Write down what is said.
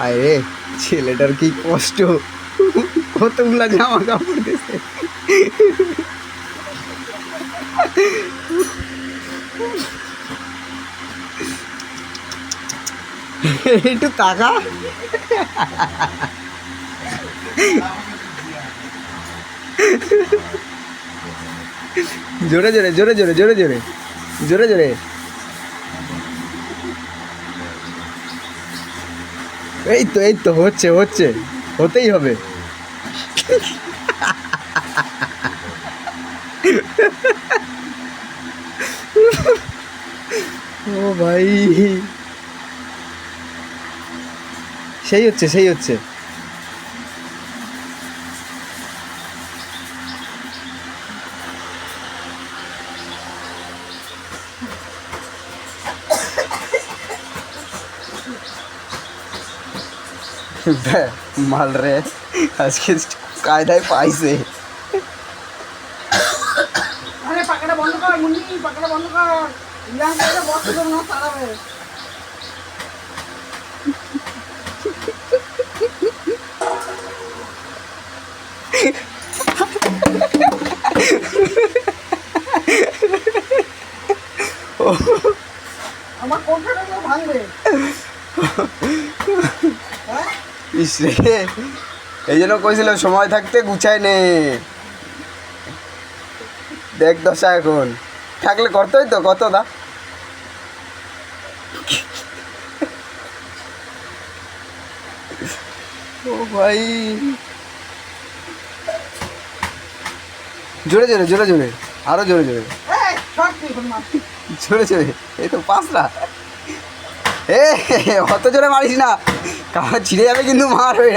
আরে ছেলেটার কি কষ্ট, কতগুলা জামা কাপড় দিছে। একটু টাকা জোরে জোরে জোরে জোরে জোরে জোরে জোরে জোরে। এই তো হচ্ছে হচ্ছে, হতেই হবে। ও ভাই, সেই হচ্ছে সেই হচ্ছে। মাল রে আজকে কায়দায় পাইছে। আরে পাকাটা বন্ধ কর মুন্নি, পাকাটা বন্ধ কর। ইলান করে বসে তো না তাড়াবে। আমার কোনটা তো ভাঙবে। ইস রে, এই জন্য কইছিল সময় থাকতে গুছাই নে। দেখ দশা এখন থাকলে করতেই তো কত দা। ও ভাই, জোরে জোরে জোরে জোরে, আরো জোরে জোরে এই শট তুই কোন মার। জোরে জোরে। এই তো পাঁচটা। এ অত জোরে মারিস না, কারণ ছিঁড়ে যাবে কিন্তু মার হয়ে